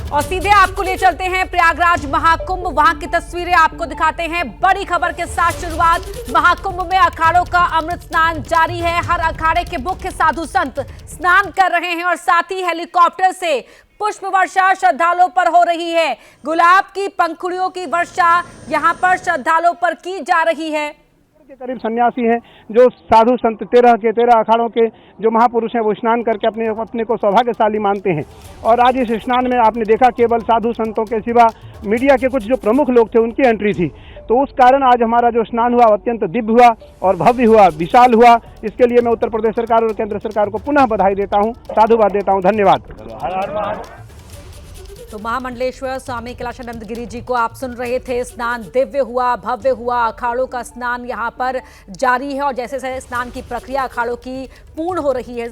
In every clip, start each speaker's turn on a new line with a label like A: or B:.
A: और सीधे आपको ले चलते हैं प्रयागराज महाकुंभ, वहां की तस्वीरें आपको दिखाते हैं। बड़ी खबर के साथ शुरुआत। महाकुंभ में अखाड़ों का अमृत स्नान जारी है। हर अखाड़े के मुख्य साधु संत स्नान कर रहे हैं और साथ ही हेलीकॉप्टर से पुष्प वर्षा श्रद्धालुओं पर हो रही है। गुलाब की पंखुड़ियों की वर्षा यहां पर श्रद्धालुओं पर की जा रही है।
B: के करीब सन्यासी हैं जो साधु संत 13 अखाड़ों के जो महापुरुष हैं वो स्नान करके अपने को सौभाग्यशाली मानते हैं। और आज इस स्नान में आपने देखा केवल साधु संतों के सिवा मीडिया के कुछ जो प्रमुख लोग थे उनकी एंट्री थी। तो उस कारण आज हमारा जो स्नान हुआ अत्यंत दिव्य हुआ और भव्य हुआ, विशाल हुआ। इसके लिए मैं उत्तर प्रदेश सरकार और केंद्र सरकार को पुनः बधाई देता हूँ, साधुवाद देता हूँ। धन्यवाद।
A: तो महामंडलेश्वर स्वामी कैलाशानंद गिरी जी को आप सुन रहे थे। स्नान दिव्य हुआ, भव्य हुआ। अखाड़ों का स्नान यहाँ पर जारी है और जैसे जैसे स्नान की प्रक्रिया अखाड़ों की पूर्ण हो रही है,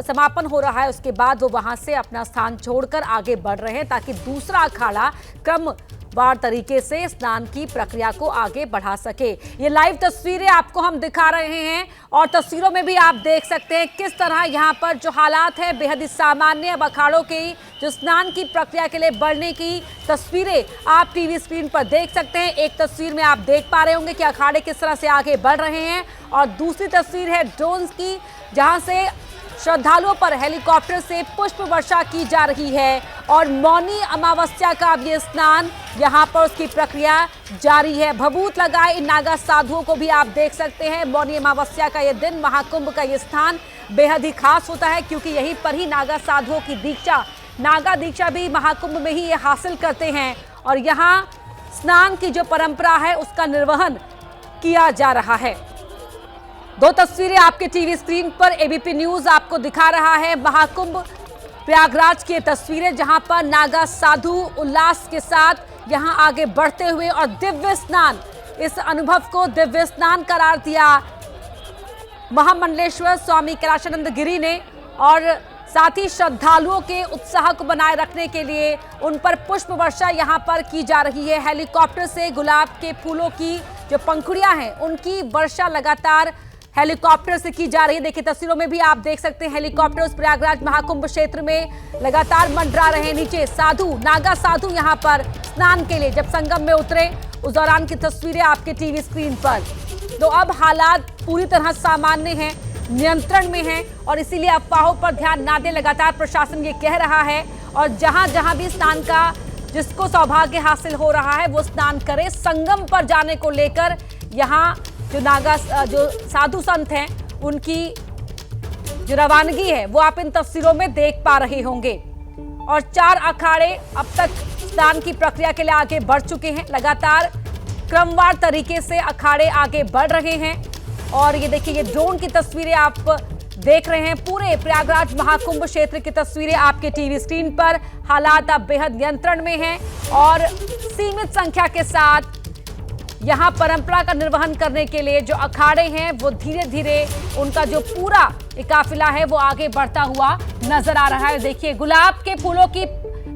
A: समापन हो रहा है, उसके बाद वो वहां से अपना स्थान छोड़कर आगे बढ़ रहे हैं ताकि दूसरा अखाड़ा क्रमवार तरीके से स्नान की प्रक्रिया को आगे बढ़ा सके। ये लाइव तस्वीरें आपको हम दिखा रहे हैं और तस्वीरों में भी आप देख सकते हैं किस तरह यहाँ पर जो हालात है बेहद ही सामान्य। अब अखाड़ों की जो स्नान की प्रक्रिया के लिए बढ़ने की तस्वीरें आप टीवी स्क्रीन पर देख सकते हैं। एक तस्वीर में आप देख पा रहे होंगे कि अखाड़े किस तरह से आगे बढ़ रहे हैं और दूसरी तस्वीर है ड्रोन की, जहां से श्रद्धालुओं पर हेलीकॉप्टर से पुष्प वर्षा की जा रही है। और मौनी अमावस्या का अब ये स्नान यहाँ पर उसकी प्रक्रिया जारी है। भभूत लगाए इन नागा साधुओं को भी आप देख सकते हैं। मौनी अमावस्या का ये दिन, महाकुंभ का ये स्थान बेहद ही खास होता है क्योंकि यहीं पर ही नागा साधुओं की दीक्षा, नागा दीक्षा भी महाकुंभ में ही ये हासिल करते हैं और यहाँ स्नान की जो परंपरा है उसका निर्वहन किया जा रहा है। दो तस्वीरें आपके टीवी स्क्रीन पर एबीपी न्यूज आपको दिखा रहा है। महाकुंभ प्रयागराज की तस्वीरें जहां पर नागा साधु उल्लास के साथ यहां आगे बढ़ते हुए और दिव्य स्नान, इस अनुभव को दिव्य स्नान करार दिया महामंडलेश्वर स्वामी कैलाशानंद गिरी ने। और साथ ही श्रद्धालुओं के उत्साह को बनाए रखने के लिए उन पर पुष्प वर्षा यहां पर की जा रही है। हेलीकॉप्टर से गुलाब के फूलों की जो पंखुड़ियां हैं उनकी वर्षा लगातार हेलीकॉप्टर से की जा रही है। देखिए तस्वीरों में भी आप देख सकते हैं हेलीकॉप्टर उस प्रयागराज महाकुंभ क्षेत्र में लगातार मंडरा रहे हैं। नीचे साधु, नागा साधु यहां पर स्नान के लिए जब संगम में उतरे उस दौरान की तस्वीरें आपके टीवी स्क्रीन पर। तो अब हालात पूरी तरह सामान्य हैं, नियंत्रण में हैं और इसीलिए अफवाहों पर ध्यान ना दें, लगातार प्रशासन ये कह रहा है। और जहां जहां भी स्नान का जिसको सौभाग्य हासिल हो रहा है वो स्नान करे। संगम पर जाने को लेकर यहाँ जो नागा जो साधु संत हैं उनकी जो रवानगी है वो आप इन तस्वीरों में देख पा रहे होंगे। और 4 अखाड़े अब तक स्नान की प्रक्रिया के लिए आगे बढ़ चुके हैं। लगातार क्रमवार तरीके से अखाड़े आगे बढ़ रहे हैं। और ये देखिए ये ड्रोन की तस्वीरें आप देख रहे हैं। पूरे प्रयागराज महाकुंभ क्षेत्र की तस्वीरें आपके टीवी स्क्रीन पर। हालात अब बेहद नियंत्रण में हैं और सीमित संख्या के साथ यहाँ परंपरा का निर्वहन करने के लिए जो अखाड़े हैं वो धीरे धीरे उनका जो पूरा काफिला है वो आगे बढ़ता हुआ नजर आ रहा है। देखिए गुलाब के फूलों की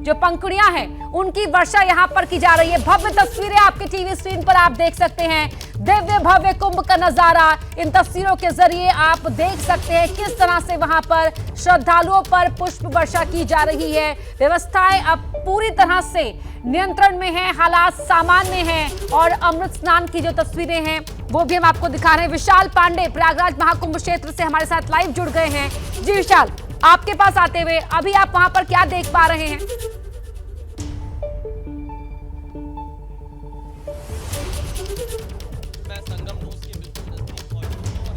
A: जो पंखुड़ियां हैं उनकी वर्षा यहाँ पर की जा रही है। भव्य तस्वीरें आपके टीवी स्क्रीन पर आप देख सकते हैं। दिव्य भव्य कुंभ का नजारा इन तस्वीरों के जरिए आप देख सकते हैं किस तरह से वहां पर श्रद्धालुओं पर पुष्प वर्षा की जा रही है। व्यवस्थाएं अब पूरी तरह से नियंत्रण में है, हालात सामान्य हैं और अमृत स्नान की जो तस्वीरें हैं वो भी हम आपको दिखा रहे हैं। विशाल पांडे प्रयागराज महाकुंभ क्षेत्र से हमारे साथ लाइव जुड़ गए हैं। जी विशाल, आपके पास आते हुए अभी आप वहां पर क्या देख पा रहे हैं?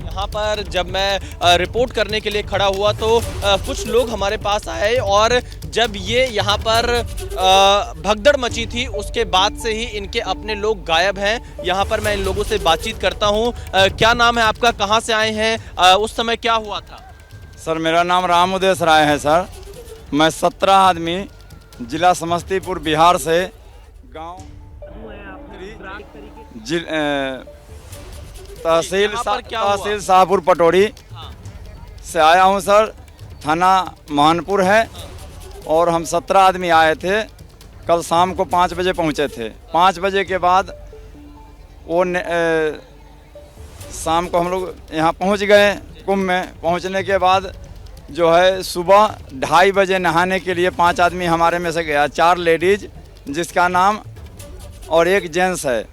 C: यहाँ पर जब मैं रिपोर्ट करने के लिए खड़ा हुआ तो कुछ लोग हमारे पास आए और जब ये यहाँ पर भगदड़ मची थी उसके बाद से ही इनके अपने लोग गायब हैं। यहाँ पर मैं इन लोगों से बातचीत करता हूँ। क्या नाम है आपका, कहाँ से आए हैं, उस समय क्या हुआ था?
D: सर मेरा नाम राम उदेश राय है सर। मैं 17 आदमी जिला समस्तीपुर बिहार से गाँव तहसील शाहपुर पटोरी से आया हूं सर। थाना महानपुर है और हम 17 आदमी आए थे। कल शाम को 5 बजे पहुंचे थे। 5 बजे के बाद वो शाम को हम लोग यहाँ पहुंच गए। कुंभ में पहुंचने के बाद जो है सुबह 2:30 बजे नहाने के लिए 5 आदमी हमारे में से गया, 4 लेडीज जिसका नाम और एक जेंट्स है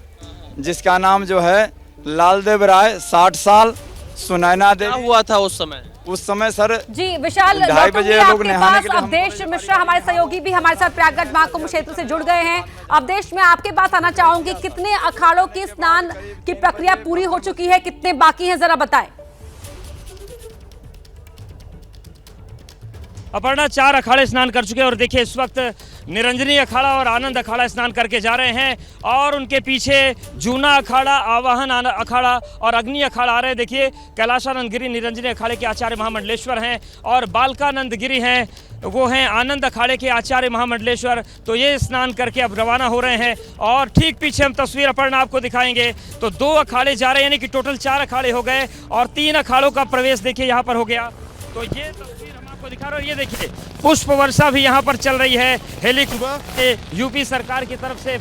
D: जिसका नाम जो है लालदेव राय 60 साल, सुनैना
C: क्या
D: देवी।
C: हुआ था उस समय
D: सर
A: जी विशाल,
D: 2:30 बजे
A: लौटूंगी
D: लोग
A: आपके
D: नहाने के
A: पास।
D: लिए
A: अवधेश मिश्रा हमारे सहयोगी भी हमारे साथ प्रयागराज महाकुंभ क्षेत्र से जुड़ गए हैं। अवधेश, मैं आपके पास आना चाहूंगी, कितने अखाड़ों की स्नान की प्रक्रिया पूरी हो चुकी है, कितने बाकी हैं, जरा बताएं।
E: अपर्णा, 4 अखाड़े स्नान कर चुके हैं और देखिए इस वक्त निरंजनी अखाड़ा और आनंद अखाड़ा स्नान करके जा रहे हैं और उनके पीछे जूना अखाड़ा, आवाहन अखाड़ा और अग्नि अखाड़ा आ रहे हैं। देखिए कैलाशानंद गिरी निरंजनी अखाड़े के आचार्य महामंडलेश्वर हैं और बालकानंद गिरी हैं, वो हैं आनंद अखाड़े के आचार्य महामंडलेश्वर। तो ये स्नान करके अब रवाना हो रहे हैं और ठीक पीछे हम तस्वीर अपर्णा आपको दिखाएंगे। तो 2 अखाड़े जा रहे हैं, यानी कि टोटल 4 अखाड़े हो गए और 3 अखाड़ों का प्रवेश देखिए यहाँ पर हो गया। तो ये तस्वीर हम आपको दिखा रहे हैं। ये देखिए पुष्प वर्षा भी यहाँ पर चल रही है। हेलीकॉप्टर यूपी सरकार की तरफ से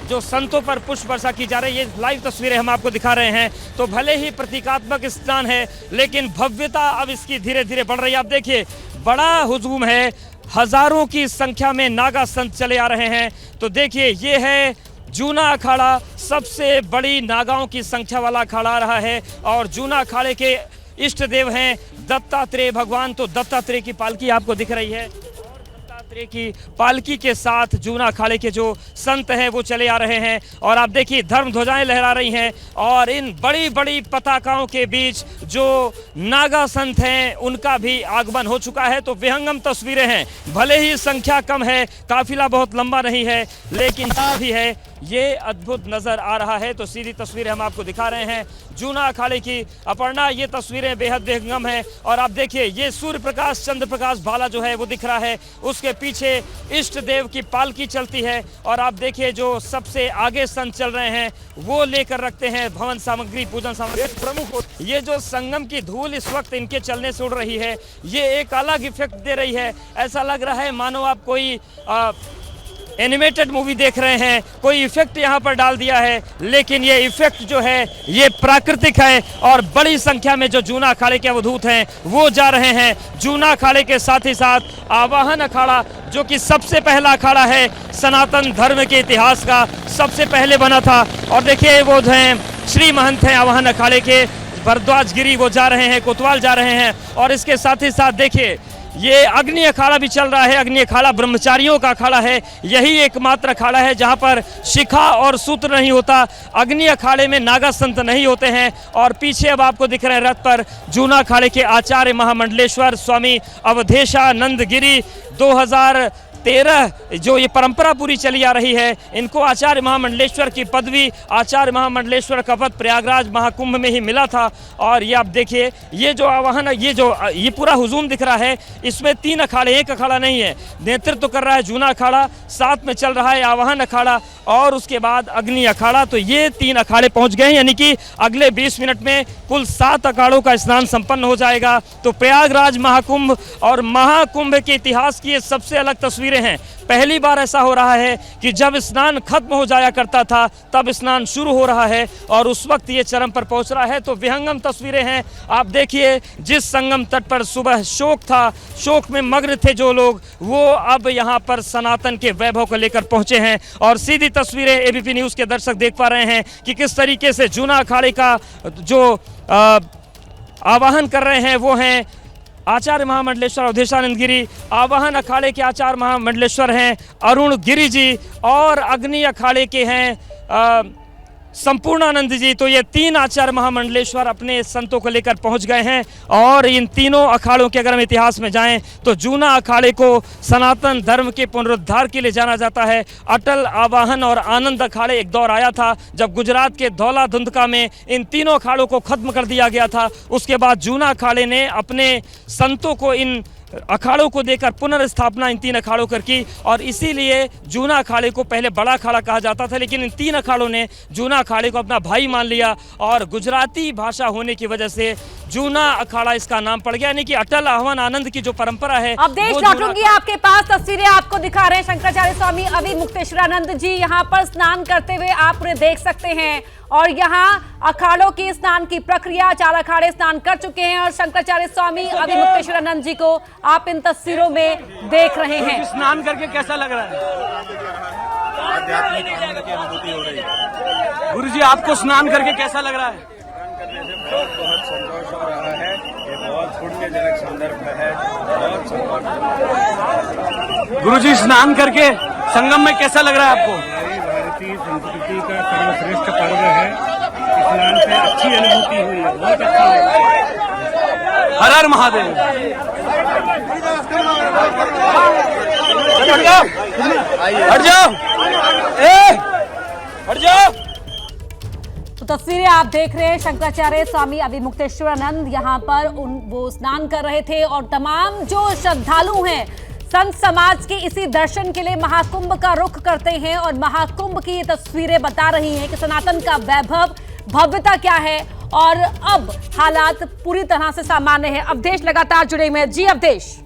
E: जो संतों पर पुष्प वर्षा की जा रही है, ये लाइव तस्वीरें हम आपको दिखा रहे हैं। तो भले ही प्रतीकात्मक स्नान है लेकिन भव्यता अब इसकी धीरे धीरे बढ़ रही है। आप देखिए बड़ा हुजूम है, हजारों की संख्या में नागा संत चले आ रहे हैं। तो देखिए ये है जूना अखाड़ा, सबसे बड़ी नागाओं की संख्या वाला अखाड़ा आ रहा है और जूना अखाड़े के इष्ट देव हैं दत्तात्रेय भगवान। तो दत्तात्रेय की पालकी आपको दिख रही है और दत्तात्रेय की पालकी के साथ जूना अखाड़े के जो संत हैं वो चले आ रहे हैं और आप देखिए धर्म ध्वजाएं लहरा रही हैं और इन बड़ी बड़ी पताकाओं के बीच जो नागा संत हैं उनका भी आगमन हो चुका है। तो विहंगम तस्वीरें हैं, भले ही संख्या कम है, काफिला बहुत लंबा नहीं है, लेकिन भी है ये अद्भुत नजर आ रहा है। तो सीधी तस्वीरें हम आपको दिखा रहे हैं जूना अखाड़े की। अपर्णा, ये तस्वीरें बेहद विहंगम है और आप देखिए ये सूर्य प्रकाश चंद्र प्रकाश भाला जो है वो दिख रहा है, उसके पीछे इष्ट देव की पालकी चलती है और आप देखिए जो सबसे आगे संत चल रहे हैं वो लेकर रखते हैं भवन सामग्री, पूजन सामग्री। प्रमुख ये जो संगम की धूल इस वक्त इनके चलने से उड़ रही है, ये एक अलग इफेक्ट दे रही है। ऐसा लग रहा है मानो आप कोई एनिमेटेड मूवी देख रहे हैं, कोई इफेक्ट यहाँ पर डाल दिया है, लेकिन ये इफेक्ट जो है ये प्राकृतिक है और बड़ी संख्या में जो जूना अखाड़े के अवधूत हैं वो जा रहे हैं। जूना अखाड़े के साथ ही साथ आवाहन अखाड़ा जो कि सबसे पहला अखाड़ा है सनातन धर्म के इतिहास का, सबसे पहले बना था। और देखिए वो जो हैं श्री महंत हैं आवाहन अखाड़े के, भरद्वाज गिरी, वो जा रहे हैं, कोतवाल जा रहे हैं। और इसके साथ ही साथ देखिए ये अग्नि अखाड़ा भी चल रहा है। अग्नि अखाड़ा ब्रह्मचारियों का अखाड़ा है, यही एकमात्र अखाड़ा है जहां पर शिखा और सूत्र नहीं होता। अग्नि अखाड़े में नागा संत नहीं होते हैं। और पीछे अब आपको दिख रहे हैं रथ पर जूना अखाड़े के आचार्य महामंडलेश्वर स्वामी अवधेशानंद गिरी। 2013 जो ये परंपरा पूरी चली आ रही है, इनको आचार्य महामंडलेश्वर की पदवी, आचार्य महामंडलेश्वर का पद प्रयागराज महाकुंभ में ही मिला था। और ये आप देखिए ये जो आवाहन, ये पूरा हुजूम दिख रहा है, इसमें 3 अखाड़े, एक अखाड़ा नहीं है। नेतृत्व तो कर रहा है जूना अखाड़ा, साथ में चल रहा है आवाहन अखाड़ा और उसके बाद अग्नि अखाड़ा। तो ये 3 अखाड़े पहुंच गए हैं, यानी कि अगले 20 मिनट में कुल 7 अखाड़ों का स्नान संपन्न हो जाएगा। तो प्रयागराज महाकुंभ और महाकुंभ के इतिहास की ये सबसे अलग तस्वीरें हैं। पहली बार ऐसा हो रहा है कि जब स्नान खत्म हो जाया करता था तब स्नान शुरू हो रहा है और उस वक्त ये चरम पर पहुंच रहा है। तो विहंगम तस्वीरें हैं। आप देखिए जिस संगम तट पर सुबह शोक था, शोक में मग्न थे जो लोग, वो अब यहाँ पर सनातन के वैभव को लेकर पहुंचे हैं। और सीधी तस्वीरें एबीपी न्यूज़ के दर्शक देख पा रहे हैं कि किस तरीके से जूना अखाड़े का जो आवाहन कर रहे हैं वो हैं आचार्य महामंडलेश्वर अवधेशानंद गिरी। आवाहन अखाड़े के आचार्य महामंडलेश्वर हैं अरुण गिरी जी और अग्नि अखाड़े के हैं संपूर्णानंद जी। तो ये 3 आचार्य महामंडलेश्वर अपने संतों को लेकर पहुंच गए हैं। और इन तीनों अखाड़ों के अगर हम इतिहास में जाएं तो जूना अखाड़े को सनातन धर्म के पुनरुद्धार के लिए जाना जाता है। अटल, आवाहन और आनंद अखाड़े एक दौर आया था जब गुजरात के धौला धुंधका में इन तीनों अखाड़ों को खत्म कर दिया गया था। उसके बाद जूना अखाड़े ने अपने संतों को इन अखाड़ों को देकर पुनर्स्थापना इन 3 अखाड़ों कर की और इसीलिए जूना अखाड़े को पहले बड़ा अखाड़ा कहा जाता था, लेकिन इन 3 अखाड़ों ने जूना अखाड़े को अपना भाई मान लिया और गुजराती भाषा होने की वजह से जूना अखाड़ा इसका नाम पड़ गया। यानी कि अटल आह्वान आनंद की जो परंपरा है।
A: अब देश लौटूंगी आपके पास, तस्वीरें आपको दिखा रहे हैं शंकराचार्य स्वामी अवि मुक्तेश्वरानंद जी यहाँ पर स्नान करते हुए आप उन्हें देख सकते हैं और यहाँ अखाड़ों की स्नान की प्रक्रिया, 4 अखाड़े स्नान कर चुके हैं और शंकराचार्य स्वामी अवि मुक्तेश्वरानंद जी को आप इन तस्वीरों में देख रहे हैं।
F: स्नान करके कैसा लग रहा है?
G: आध्यात्मिक आनंद की अनुभूति हो रही है।
F: गुरु जी, आपको स्नान करके कैसा लग रहा है?
G: बहुत संतोष हो रहा है। ये बहुत पुण्यजनक संदर्भ है। बहुत संतोष।
F: गुरु जी, स्नान करके संगम में कैसा लग रहा है आपको?
G: हमारी भारतीय संस्कृति का सर्वश्रेष्ठ पर्व है। स्नान से अच्छी अनुभूति हुई है, बहुत अच्छी है।
F: हर हर महादेव। हट जाओ, हट जाओ, हट जाओ।
A: तो तस्वीरें आप देख रहे हैं, शंकराचार्य स्वामी अवि मुक्तेश्वरानंद यहाँ पर वो स्नान कर रहे थे और तमाम जो श्रद्धालु हैं संत समाज के इसी दर्शन के लिए महाकुंभ का रुख करते हैं और महाकुंभ की ये तस्वीरें बता रही हैं कि सनातन का वैभव, भव्यता क्या है और अब हालात पूरी तरह से सामान्य है। अवधेश लगातार जुड़े हुए हैं। जी अवधेश।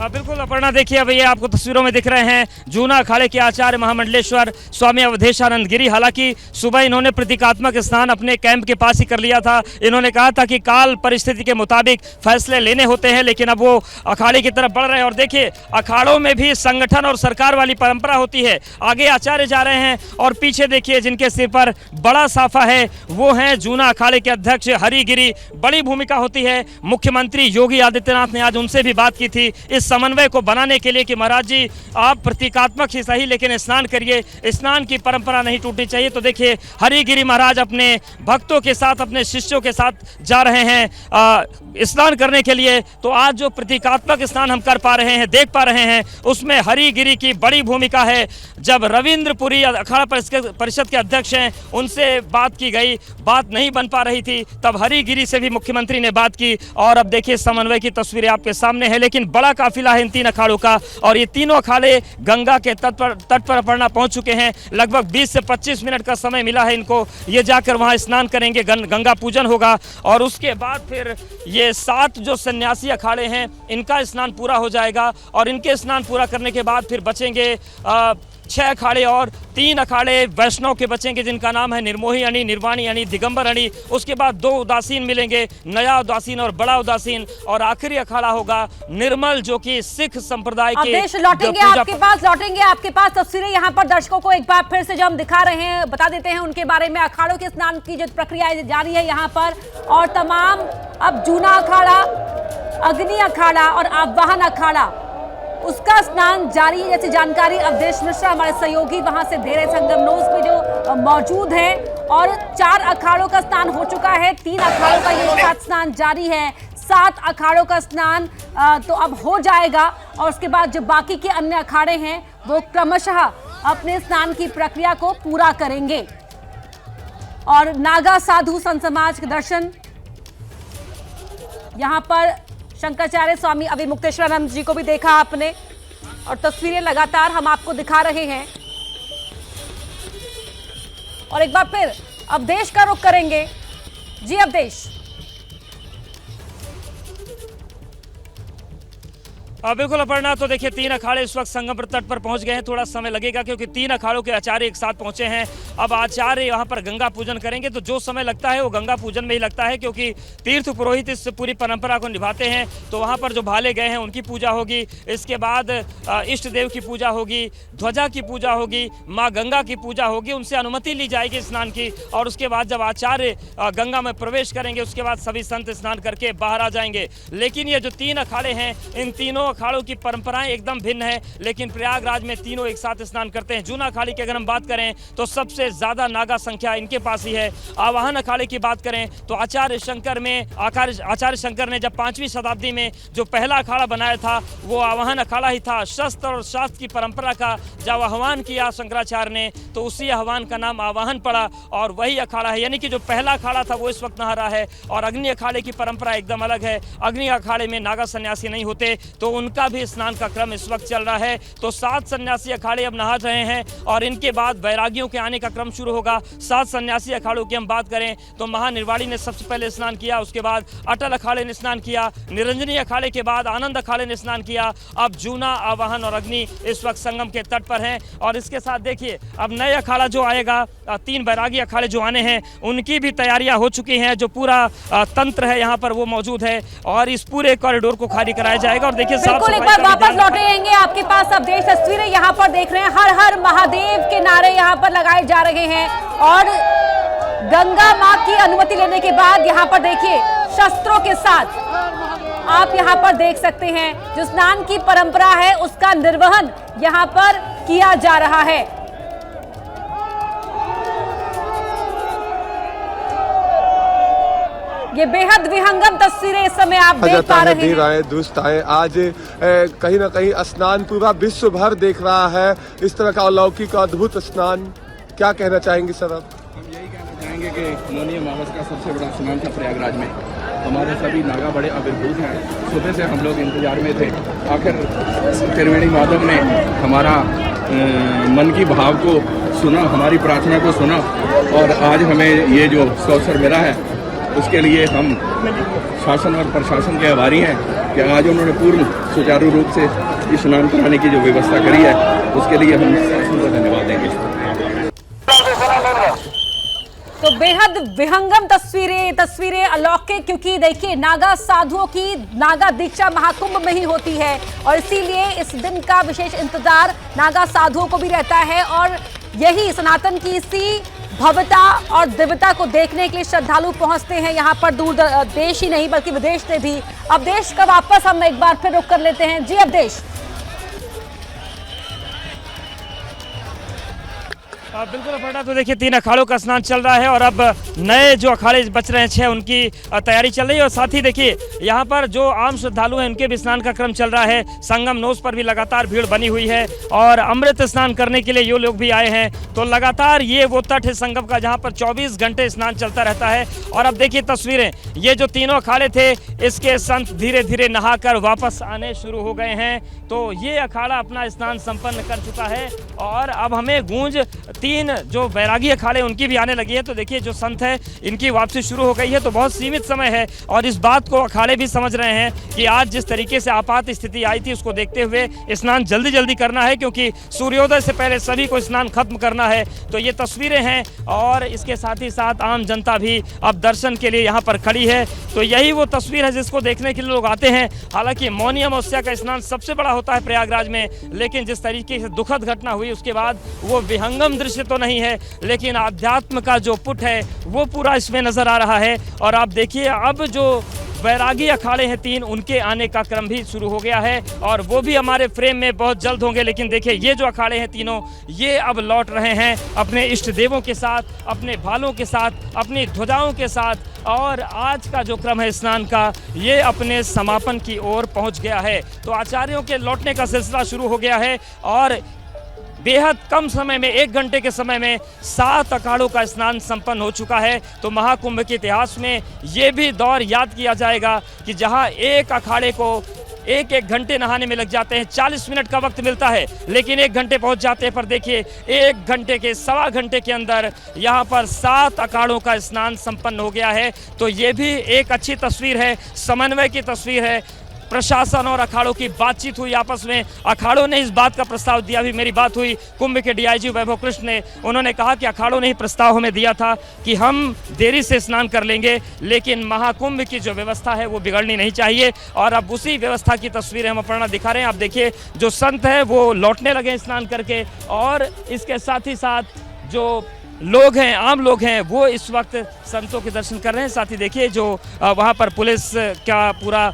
E: बिल्कुल अपर्णा, देखिए अब ये आपको तस्वीरों में दिख रहे हैं जूना अखाड़े के आचार्य महामंडलेश्वर स्वामी अवधेशानंद गिरी। हालांकि सुबह इन्होंने प्रतीकात्मक स्नान अपने कैंप के पास ही कर लिया था। इन्होंने कहा था कि काल परिस्थिति के मुताबिक फैसले लेने होते हैं, लेकिन अब वो अखाड़े की तरफ बढ़ रहे हैं और देखिए अखाड़ों में भी संगठन और सरकार वाली परंपरा होती है। आगे आचार्य जा रहे हैं और पीछे देखिए जिनके सिर पर बड़ा साफा है वो हैं जूना अखाड़े के अध्यक्ष हरि गिरी। बड़ी भूमिका होती है। मुख्यमंत्री योगी आदित्यनाथ ने आज उनसे भी बात की थी इस समन्वय को बनाने के लिए कि महाराज जी आप प्रतीकात्मक ही सही लेकिन स्नान करिए, स्नान की परंपरा नहीं टूटनी चाहिए। तो देखिए हरिगिरी महाराज अपने भक्तों के साथ, अपने शिष्यों के साथ जा रहे हैं स्नान करने के लिए। तो आज जो प्रतीकात्मक स्नान हम कर पा रहे हैं, देख पा रहे हैं, उसमें हरिगिरी की बड़ी भूमिका है। जब रविंद्रपुरी अखाड़ा परिषद के अध्यक्ष हैं उनसे बात की गई, बात नहीं बन पा रही थी, तब हरिगिरी से भी मुख्यमंत्री ने बात की और अब देखिए समन्वय की तस्वीरें आपके सामने है। लेकिन बड़ा काफिला है इन 3 अखाड़ों का और ये तीनों अखाड़े गंगा के तट पर अपर्णा पहुंच चुके हैं। लगभग 20 से 25 मिनट का समय मिला है इनको। ये जाकर वहां स्नान करेंगे, गंगा पूजन होगा और उसके बाद फिर ये 7 जो सन्यासी अखाड़े हैं इनका स्नान पूरा हो जाएगा और इनके स्नान पूरा करने के बाद फिर बचेंगे 6 अखाड़े और 3 अखाड़े वैष्णव के बचेंगे जिनका नाम है निर्मोही अणी, निर्वाणी अणी, दिगंबर अणी। उसके बाद 2 उदासीन मिलेंगे, नया उदासीन और बड़ा उदासीन और आखिरी अखाड़ा होगा निर्मल जो कि सिख संप्रदाय के।
A: लौटेंगे आपके पास तस्वीरें यहाँ पर दर्शकों को एक बार फिर से जो हम दिखा रहे हैं बता देते हैं उनके बारे में। अखाड़ों के स्नान की जो प्रक्रिया जारी है यहाँ पर और तमाम अब जूना अखाड़ा, अग्नि अखाड़ा और आवाहन अखाड़ा उसका स्नान जारी है। जैसी जानकारी अवधेश मिश्रा हमारे सहयोगी वहां से दे रहे संगम नोज पे जो मौजूद है और 4 अखाड़ों का स्नान हो चुका है, 3 अखाड़ों का ये साथ स्नान जारी है, 7 अखाड़ों का स्नान तो अब हो जाएगा और उसके बाद जो बाकी के अन्य अखाड़े हैं वो क्रमशः अपने स्नान की प्रक्रिया को पूरा करेंगे। और नागा साधु संत समाज के दर्शन यहाँ पर शंकराचार्य स्वामी अवि मुक्तेश्वरानंद जी को भी देखा आपने और तस्वीरें लगातार हम आपको दिखा रहे हैं। और एक बार फिर अवधेश का रुख करेंगे। जी अवधेश।
E: बिल्कुल अपर्णा, तो देखिए 3 अखाड़े इस वक्त संगम तट पर पहुंच गए हैं। थोड़ा समय लगेगा क्योंकि 3 अखाड़ों के आचार्य एक साथ पहुंचे हैं। अब आचार्य यहां पर गंगा पूजन करेंगे तो जो समय लगता है वो गंगा पूजन में ही लगता है क्योंकि तीर्थ पुरोहित इस पूरी परंपरा को निभाते हैं। तो वहां पर जो भाले गए हैं उनकी पूजा होगी, इसके बाद इष्ट देव की पूजा होगी, ध्वजा की पूजा होगी, माँ गंगा की पूजा होगी, उनसे अनुमति ली जाएगी स्नान की और उसके बाद जब आचार्य गंगा में प्रवेश करेंगे उसके बाद सभी संत स्नान करके बाहर आ जाएंगे। लेकिन ये जो 3 अखाड़े हैं इन तीनों अखाड़ों की परंपराएं एकदम भिन्न है, लेकिन प्रयागराज में तीनों एक साथ स्नान करते हैं। जूना अखाड़े की अगर हम बात करें तो सबसे ज्यादा नागा संख्या इनके पास ही है। आवाहन अखाड़े की बात करें तो आचार्य शंकर ने जब 5वीं शताब्दी में जो पहला अखाड़ा बनाया था वो आवाहन अखाड़ा ही था। शस्त्र और शास्त्र की परंपरा का जब आह्वान किया शंकराचार्य ने तो उसी आह्वान का नाम आवाहन पड़ा और वही अखाड़ा है, यानी कि जो पहला अखाड़ा था वो इस वक्त नहा रहा है। और अग्नि अखाड़े की परंपरा एकदम अलग है। अग्नि अखाड़े में नागा सन्यासी नहीं होते तो उनका भी स्नान का क्रम इस वक्त चल रहा है। तो 7 सन्यासी अखाड़े अब नहा रहे हैं और इनके बाद बैरागियों के आने का क्रम शुरू होगा। 7 सन्यासी अखाड़ों की हम बात करें तो महानिर्वाणी ने सबसे पहले स्नान किया, उसके बाद अटल अखाड़े ने स्नान किया, निरंजनी अखाड़े के बाद आनंद अखाड़े ने स्नान किया। अब जूना, आवाहन और अग्नि इस वक्त संगम के तट पर हैं। और इसके साथ देखिए अब नए अखाड़ा जो आएगा, 3 बैरागी अखाड़े जो आने हैं उनकी भी तैयारियां हो चुकी हैं। जो पूरा तंत्र है यहाँ पर वो मौजूद है और इस पूरे कॉरिडोर को खाली कराया जाएगा। और देखिए
A: बिल्कुल, एक बार वापस लौटे आएंगे आपके पास। अब देश तस्वीरें यहाँ पर देख रहे हैं, हर हर महादेव के नारे यहाँ पर लगाए जा रहे हैं और गंगा मां की अनुमति लेने के बाद यहाँ पर देखिए शस्त्रों के साथ आप यहाँ पर देख सकते हैं जो स्नान की परंपरा है उसका निर्वहन यहाँ पर किया जा रहा है। ये बेहद विहंगम तस्वीरें इस समय आप देख पा रहे हैं।
H: देर आए दुरुस्त आए, आज कहीं ना कहीं स्नान पूरा विश्व भर देख रहा है। इस तरह का अलौकिक अद्भुत स्नान, क्या कहना चाहेंगे सर आप?
I: हम यही कहना चाहेंगे कि मौनी अमावस का सबसे बड़ा स्नान था प्रयागराज में। हमारे सभी नागा बड़े आविर्भूत हैं। सुबह से हम लोग इंतजार में थे। आखिर त्रिवेणी माधव ने हमारा मन की भाव को सुना, हमारी प्रार्थना को सुना और आज हमें ये जो अवसर मिला है उसके लिए हम शासन और प्रशासन के आभारी हैं कि आज उन्होंने पूर्ण सुचारू रूप से स्नान कराने की जो व्यवस्था करी है उसके लिए हम शासन को धन्यवाद देंगे।
A: तो बेहद विहंगम तस्वीरें अलौकिक, क्योंकि देखिए नागा साधुओं की नागा दीक्षा महाकुंभ में ही होती है और इसीलिए इस दिन का विशेष इंतजार नागा साधुओं को भी रहता है और यही सनातन की इसी भव्यता और दिव्यता को देखने के लिए श्रद्धालु पहुंचते हैं यहाँ पर, दूर देश ही नहीं बल्कि विदेश से भी। अब देश का वापस हम एक बार फिर रुक कर लेते हैं। जी अब देश
E: बिल्कुल अपर्णा, तो देखिए 3 अखाड़ों का स्नान चल रहा है और अब नए जो अखाड़े बच रहे हैं 6 उनकी तैयारी चल रही है और साथ ही देखिए यहाँ पर जो आम श्रद्धालु हैं उनके भी स्नान का क्रम चल रहा है। संगम नोस पर भी लगातार भीड़ बनी हुई है और अमृत स्नान करने के लिए ये लोग भी आए हैं। तो लगातार ये वो तट है संगम का जहाँ पर 24 घंटे स्नान चलता रहता है। और अब देखिए तस्वीरें, ये जो तीनों अखाड़े थे इसके संत धीरे धीरे नहाकर वापस आने शुरू हो गए हैं। तो ये अखाड़ा अपना स्नान संपन्न कर चुका है और अब हमें गूंज 3 जो बैरागी अखाड़े उनकी भी आने लगी है। तो देखिए जो संत है इनकी वापसी शुरू हो गई है। तो बहुत सीमित समय है और इस बात को अखाड़े भी समझ रहे हैं कि आज जिस तरीके से आपात स्थिति आई थी उसको देखते हुए स्नान जल्दी जल्दी करना है, क्योंकि सूर्योदय से पहले सभी को स्नान खत्म करना है। तो ये तस्वीरें हैं और इसके साथ ही साथ आम जनता भी अब दर्शन के लिए यहाँ पर खड़ी है। तो यही वो तस्वीर है जिसको देखने के लिए लोग आते हैं। हालांकि मौनी अमावस्या का स्नान सबसे बड़ा होता है प्रयागराज में, लेकिन जिस तरीके से दुखद घटना हुई उसके बाद वो विहंगम दृश्य तो नहीं है, लेकिन आध्यात्म का जो पुट है वो पूरा इसमें नजर आ रहा है। और आप देखिए अब जो बैरागी अखाड़े हैं 3 उनके आने का क्रम भी शुरू हो गया है और वो भी हमारे फ्रेम में बहुत जल्द होंगे। लेकिन देखिए ये जो अखाड़े हैं तीनों ये अब लौट रहे हैं अपने इष्ट देवों के साथ, अपने भालों के साथ, अपनी ध्वजाओं के साथ और आज का जो क्रम है स्नान का ये अपने समापन की ओर पहुंच गया है। तो आचार्यों के लौटने का सिलसिला शुरू हो गया है और बेहद कम समय में 1 घंटे के समय में 7 अखाड़ों का स्नान संपन्न हो चुका है। तो महाकुंभ के इतिहास में ये भी दौर याद किया जाएगा कि जहां एक अखाड़े को 1-1 घंटे नहाने में लग जाते हैं, 40 मिनट का वक्त मिलता है लेकिन 1 घंटे पहुंच जाते हैं। पर देखिए 1 घंटे के सवा घंटे के अंदर यहाँ पर 7 अखाड़ों का स्नान संपन्न हो गया है। तो ये भी एक अच्छी तस्वीर है, समन्वय की तस्वीर है। प्रशासन और अखाड़ों की बातचीत हुई आपस में, अखाड़ों ने इस बात का प्रस्ताव दिया। अभी मेरी बात हुई कुंभ के डीआईजी वैभव कृष्ण ने, उन्होंने कहा कि अखाड़ों ने ही प्रस्ताव हमें दिया था कि हम देरी से स्नान कर लेंगे लेकिन महाकुंभ की जो व्यवस्था है वो बिगड़नी नहीं चाहिए। और अब उसी व्यवस्था की तस्वीरें हम अपर्णा दिखा रहे हैं। आप देखिए जो संत है वो लौटने लगे स्नान करके और इसके साथ ही साथ जो लोग हैं, आम लोग हैं, वो इस वक्त संतों के दर्शन कर रहे हैं। साथ ही देखिए जो वहाँ पर पुलिस का पूरा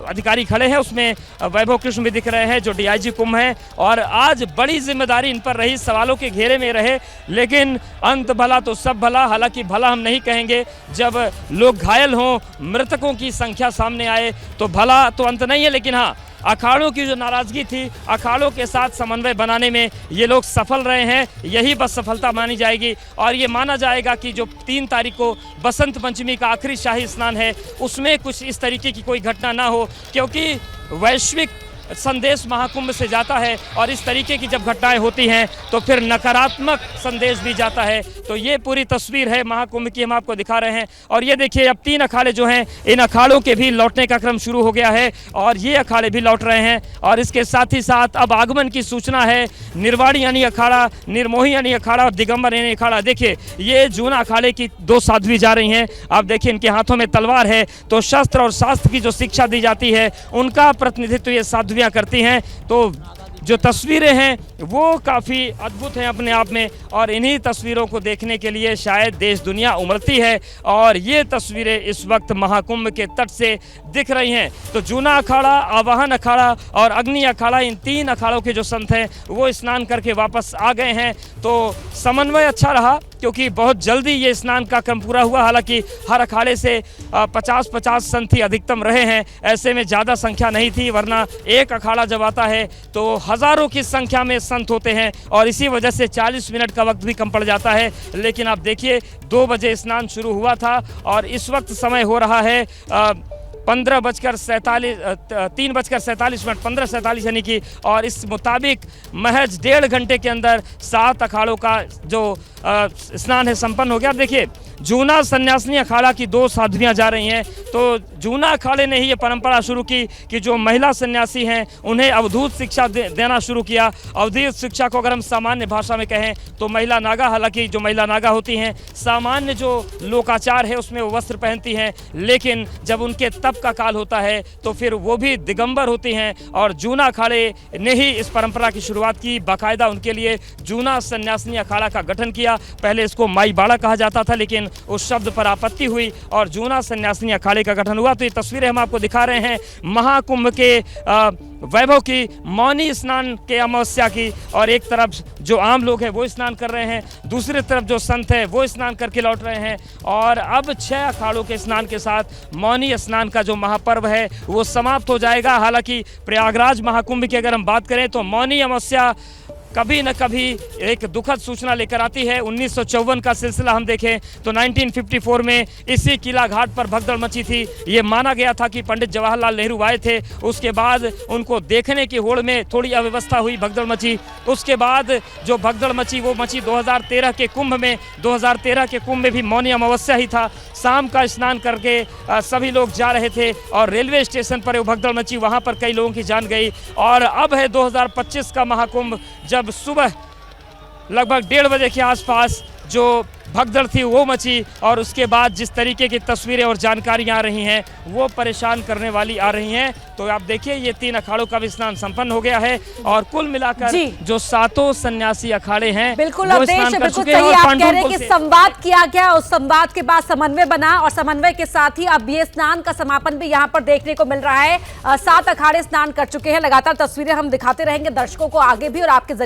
E: अधिकारी खड़े हैं उसमें वैभव कृष्ण भी दिख रहे हैं जो डीआईजी कुंभ हैं, और आज बड़ी जिम्मेदारी इन पर रही, सवालों के घेरे में रहे, लेकिन अंत भला तो सब भला। हालांकि भला हम नहीं कहेंगे, जब लोग घायल हों, मृतकों की संख्या सामने आए तो भला तो अंत नहीं है, लेकिन हाँ, अखाड़ों की जो नाराजगी थी, अखाड़ों के साथ समन्वय बनाने में ये लोग सफल रहे हैं, यही बस सफलता मानी जाएगी। और ये माना जाएगा कि जो 3 तारीख को बसंत पंचमी का आखिरी शाही स्नान है, उसमें कुछ इस तरीके की कोई घटना ना हो, क्योंकि वैश्विक संदेश महाकुंभ से जाता है और इस तरीके की जब घटनाएं होती हैं तो फिर नकारात्मक संदेश भी जाता है। तो ये पूरी तस्वीर है महाकुंभ की, हम आपको दिखा रहे हैं। और ये देखिए, अब 3 अखाड़े जो हैं, इन अखाड़ों के भी लौटने का क्रम शुरू हो गया है और ये अखाड़े भी लौट रहे हैं। और इसके साथ ही साथ अब आगमन की सूचना है। निर्वाणी यानी अखाड़ा, निर्मोही यानी अखाड़ा और दिगंबर यानी अखाड़ा। देखिए, ये जूना अखाड़े की 2 साध्वी जा रही हैं। आप देखिए, इनके हाथों में तलवार है, तो शस्त्र और शास्त्र की जो शिक्षा दी जाती है उनका प्रतिनिधित्व ये साध्वी करती हैं। तो जो तस्वीरें हैं वो काफ़ी अद्भुत हैं अपने आप में, और इन्हीं तस्वीरों को देखने के लिए शायद देश दुनिया उमड़ती है। और ये तस्वीरें इस वक्त महाकुंभ के तट से दिख रही हैं। तो जूना अखाड़ा, आवाहन अखाड़ा और अग्नि अखाड़ा, इन 3 अखाड़ों के जो संत हैं वो स्नान करके वापस आ गए हैं। तो समन्वय अच्छा रहा, क्योंकि बहुत जल्दी ये स्नान का क्रम पूरा हुआ। हालांकि हर अखाड़े से 50-50 संत ही अधिकतम रहे हैं, ऐसे में ज़्यादा संख्या नहीं थी, वरना एक अखाड़ा जब आता है तो हज़ारों की संख्या में संत होते हैं और इसी वजह से 40 मिनट का वक्त भी कम पड़ जाता है। लेकिन आप देखिए, 2 बजे स्नान शुरू हुआ था और इस वक्त समय हो रहा है 3:47 15:47 यानी कि, और इस मुताबिक महज 1.5 घंटे के अंदर 7 अखाड़ों का जो स्नान है संपन्न हो गया। अब देखिए, जूना सन्यासिनी अखाड़ा की 2 साध्वियाँ जा रही हैं। तो जूना अखाड़े ने ही ये परंपरा शुरू की कि जो महिला सन्यासी हैं उन्हें अवधूत शिक्षा देना शुरू किया। अवधूत शिक्षा को अगर हम सामान्य भाषा में कहें तो महिला नागा, हालांकि जो महिला नागा होती हैं, सामान्य जो लोकाचार है उसमें वो वस्त्र पहनती हैं, लेकिन जब उनके तप का काल होता है तो फिर वो भी दिगंबर होती हैं। और जूना अखाड़े ने ही इस परंपरा की शुरुआत की, बाकायदा उनके लिए जूना सन्यासिनी अखाड़ा का गठन किया। पहले इसको माई बाड़ा कहा जाता था, लेकिन उस शब्द पर आपत्ति हुई और जूना सन्यासिनी अखाड़े का गठन हुआ। तो ये तस्वीरें हम आपको दिखा रहे हैं महाकुंभ के वैभव की, मौनी स्नान के अमावस्या की। और एक तरफ जो आम लोग हैं वो स्नान कर रहे हैं, दूसरी तरफ जो संत हैं वो स्नान करके लौट रहे हैं। और अब 6 अखाड़ों के स्नान के साथ मौनी स्नान का जो महापर्व है वो समाप्त हो जाएगा। हालांकि प्रयागराज महाकुंभ की अगर हम बात करें तो मौनी अमावस्या कभी न कभी एक दुखद सूचना लेकर आती है। 1954 का सिलसिला हम देखें तो 1954 में इसी किला घाट पर भगदड़ मची थी। ये माना गया था कि पंडित जवाहरलाल नेहरू आए थे, उसके बाद उनको देखने की होड़ में थोड़ी अव्यवस्था हुई, भगदड़ मची। उसके बाद जो भगदड़ मची वो मची 2013 के कुंभ में। 2013 के कुंभ में भी मौनी अमावस्या ही था। शाम का स्नान करके सभी लोग जा रहे थे और रेलवे स्टेशन पर वो भगदड़ मची, वहाँ पर कई लोगों की जान गई। और अब है 2025 का महाकुंभ, जब सुबह लगभग 1:30 बजे के आसपास जो भगदड़ थी वो मची। और उसके बाद जिस तरीके की तस्वीरें और जानकारियां आ रही हैं वो परेशान करने वाली आ रही हैं। तो आप देखिए, ये 3 अखाड़ों का भी स्नान संपन्न हो गया है और कुल मिलाकर जो 7 सन्यासी अखाड़े हैं
A: बिल्कुल बिल्कुल सही आप कह रहे हैं कि संवाद किया गया, उस संवाद के बाद समन्वय बना और समन्वय के साथ ही अब ये स्नान का समापन भी यहाँ पर देखने को मिल रहा है। 7 अखाड़े स्नान कर चुके हैं। लगातार तस्वीरें हम दिखाते रहेंगे दर्शकों को आगे भी और आपके